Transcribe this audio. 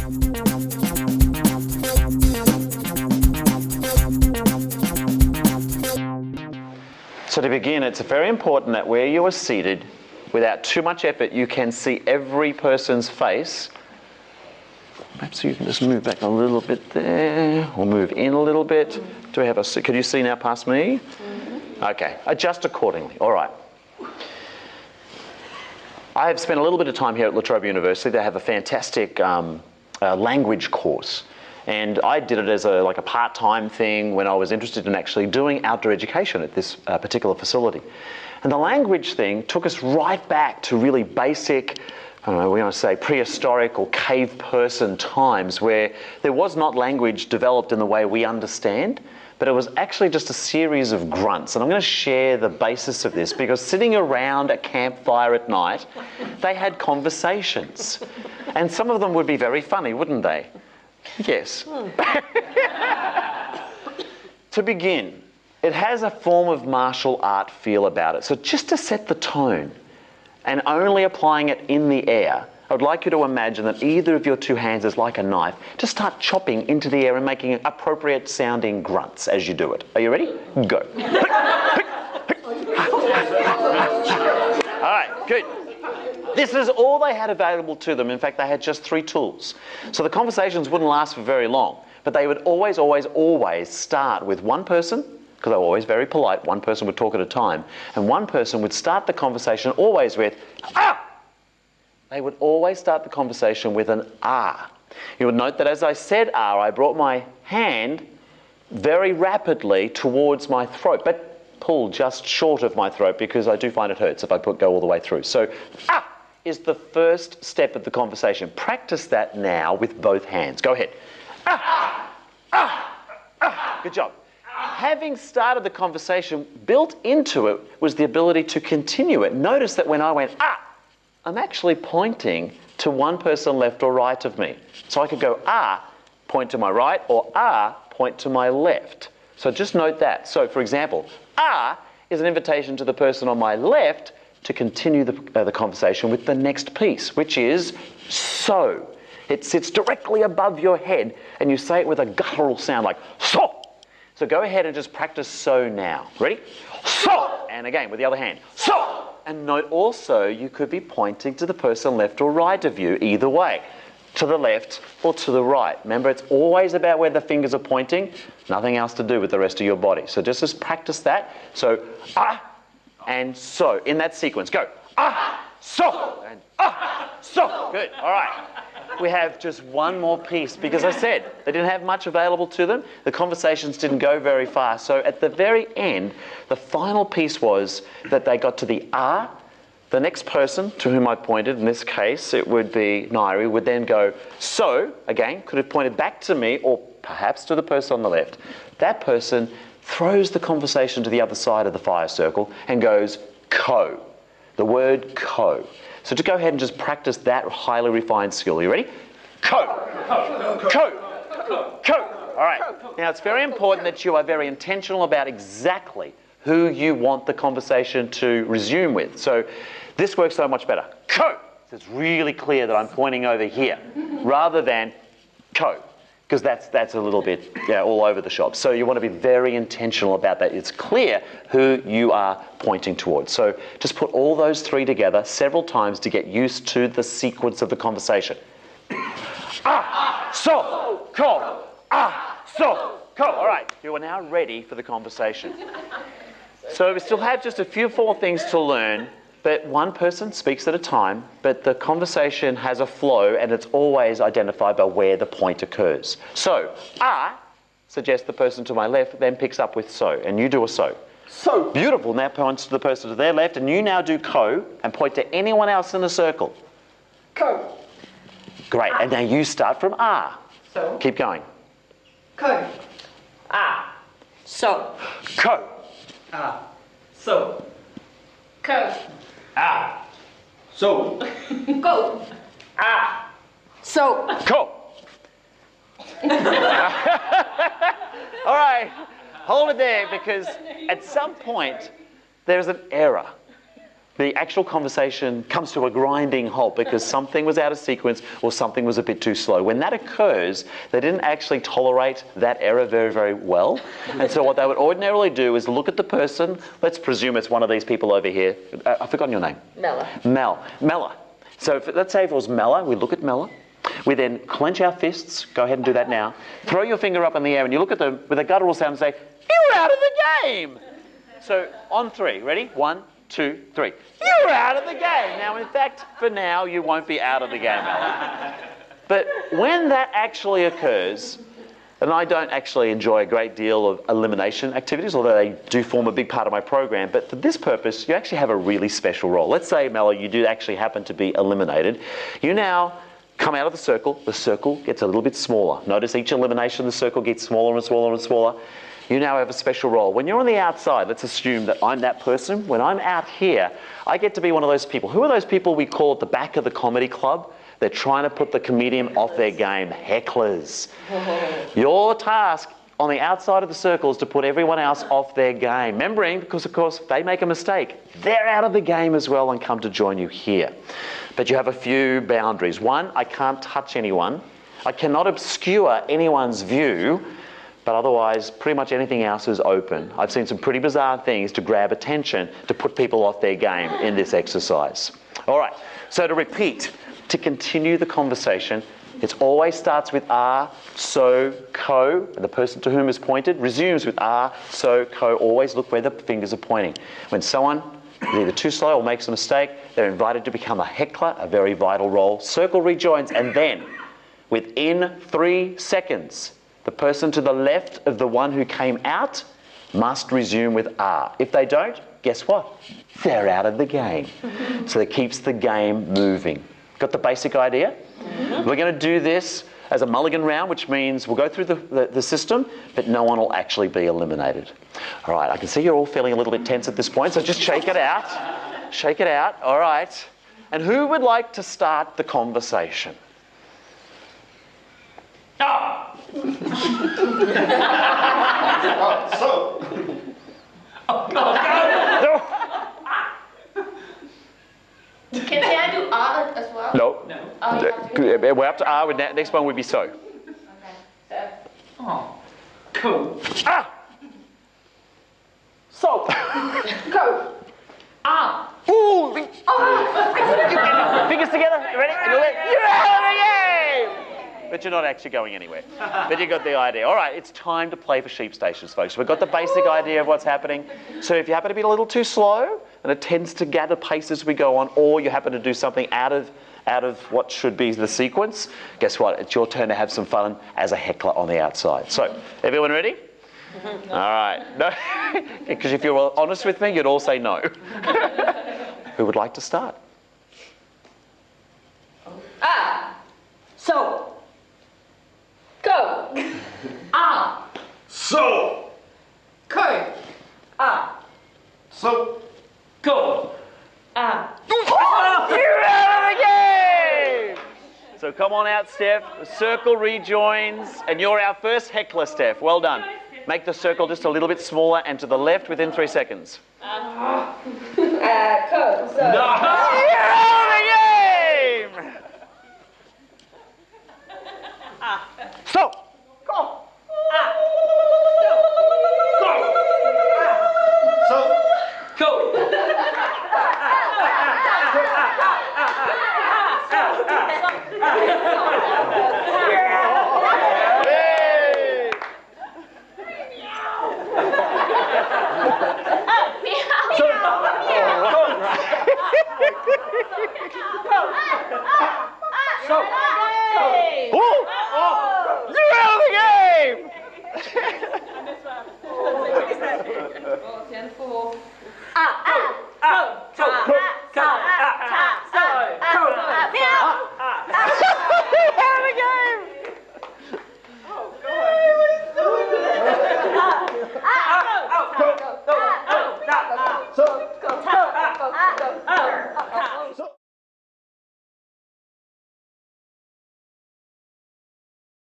So to begin, it's very important that where you are seated, without too much effort, you can see every person's face. Perhaps you can just move back a little bit there, or move in a little bit. Do we have a? Can you see now past me? Okay, adjust accordingly. All right. I have spent a little bit of time here at La Trobe University. They have a fantastic language course. And I did it as like a part-time thing when I was interested in actually doing outdoor education at this particular facility. And the language thing took us right back to really basic, I don't know, we're going to say prehistoric or cave person times where there was not language developed in the way we understand, but it was actually just a series of grunts. And I'm going to share the basis of this because sitting around a campfire at night, they had conversations. And some of them would be very funny, wouldn't they? Yes. To begin, it has a form of martial art feel about it. So just to set the tone, and only applying it in the air, I would like you to imagine that either of your two hands is like a knife. Just start chopping into the air and making appropriate sounding grunts as you do it. Are you ready? Go. All right, good. This is all they had available to them. In fact, they had just 3 tools. So the conversations wouldn't last for very long, but they would always start with one person, because they were always very polite. One person would talk at a time, and one person would start the conversation always with, ah! They would always start the conversation with an ah. You would note that as I said ah, I brought my hand very rapidly towards my throat, but pulled just short of my throat because I do find it hurts if I go all the way through. So ah is the first step of the conversation. Practice that now with both hands. Go ahead. Ah, ah, ah. Good job. Having started the conversation, built into it was the ability to continue it. Notice that when I went ah, I'm actually pointing to one person left or right of me. So I could go ah, point to my right, or ah, point to my left. So just note that. So for example, ah is an invitation to the person on my left to continue the conversation with the next piece, which is so. It sits directly above your head, and you say it with a guttural sound like so. So go ahead and just practice so now. Ready? So. And again with the other hand. So. And note also you could be pointing to the person left or right of you, either way, to the left or to the right. Remember, it's always about where the fingers are pointing, nothing else to do with the rest of your body. So just practice that. So ah and so in that sequence. Go ah, so, and ah, so. Good. All right. We have just one more piece because I said they didn't have much available to them. The conversations didn't go very far. So at the very end, the final piece was that they got to the ah. The next person to whom I pointed, in this case, it would be Nairi, would then go so, again, could have pointed back to me or perhaps to the person on the left. That person throws the conversation to the other side of the fire circle and goes ko, the word ko. So to go ahead and just practice that highly refined skill. Are you ready? Ko, ko, ko. All right. Now it's very important that you are very intentional about exactly who you want the conversation to resume with. So this works so much better. Ko. So it's really clear that I'm pointing over here rather than ko, because that's a little bit all over the shop. So you want to be very intentional about that. It's clear who you are pointing towards. So just put all those 3 together several times to get used to the sequence of the conversation. Ah, so, ko, ah, so, ko. All right, you are now ready for the conversation. So we still have just a few 4 things to learn, but one person speaks at a time, but the conversation has a flow and it's always identified by where the point occurs. So, ah suggests the person to my left then picks up with so, and you do a so. So. Beautiful, now points to the person to their left, and you now do ko and point to anyone else in the circle. Ko. Great, and now you start from ah. So. Keep going. Ko. Ah. So. Ko. Ah. So. Ko. Ah. So. Go. Ah. So. Ko. All right, hold it there because at some point there's an error. the actual conversation comes to a grinding halt because something was out of sequence or something was a bit too slow. When that occurs, they didn't actually tolerate that error very, very well. And so what they would ordinarily do is look at the person. Let's presume it's one of these people over here. I've forgotten your name. Mella. Mella. So let's say if it was Mella, we look at Mella. We then clench our fists. Go ahead and do that now. Throw your finger up in the air and you look at them with a guttural sound and say, "You're out of the game." So on 3, ready? 1, 2, 3. You're out of the game. Now, in fact, for now, you won't be out of the game, Ella. But when that actually occurs, and I don't actually enjoy a great deal of elimination activities, although they do form a big part of my program, but for this purpose, you actually have a really special role. Let's say, Mella, you do actually happen to be eliminated. You now come out of the circle gets a little bit smaller. Notice each elimination, the circle gets smaller and smaller and smaller. You now have a special role. When you're on the outside, let's assume that I'm that person. When I'm out here, I get to be one of those people. Who are those people we call at the back of the comedy club? They're trying to put the comedian off their game. Hecklers. Your task on the outside of the circle is to put everyone else off their game. Remembering, because of course, if they make a mistake, they're out of the game as well and come to join you here. But you have a few boundaries. 1, I can't touch anyone. I cannot obscure anyone's view. But otherwise, pretty much anything else is open. I've seen some pretty bizarre things to grab attention to put people off their game in this exercise. All right, so to repeat, to continue the conversation, it always starts with ah, so, ko. The person to whom is pointed resumes with ah, so, ko. Always look where the fingers are pointing. When someone is either too slow or makes a mistake, they're invited to become a heckler, a very vital role. Circle rejoins, and then within 3 seconds, the person to the left of the one who came out must resume with ah. If they don't, guess what? They're out of the game. So it keeps the game moving. Got the basic idea? We're going to do this as a mulligan round, which means we'll go through the system, but no one will actually be eliminated. All right, I can see you're all feeling a little bit tense at this point, so just shake it out. Shake it out, all right. And who would like to start the conversation? Ah! So. Can I do art as well? No. No. Oh, you have to. We're up to R. Next one would be so. Okay. So. Oh. Cool. Ah! So. Go. Ah. Ooh! Oh. Fingers together. You ready? You're out of the game! But you're not actually going anywhere. But you got the idea. All right, it's time to play for sheep stations, folks. We've got the basic idea of what's happening. So if you happen to be a little too slow, and it tends to gather pace as we go on, or you happen to do something out of what should be the sequence, guess what? It's your turn to have some fun as a heckler on the outside. So, everyone ready? All right. No, because if you were honest with me, you'd all say no. Who would like to start? Ah. So. Go. Ah. So. Go. Ah. So. Go. Ah. You're out of the game! So come on out, Steph. The circle rejoins, and you're our first heckler, Steph. Well done. Make the circle just a little bit smaller and to the left within 3 seconds. Go. So. No. You're out of the game! So, Go. So. Go. hey! So. Oh! You're out of the game!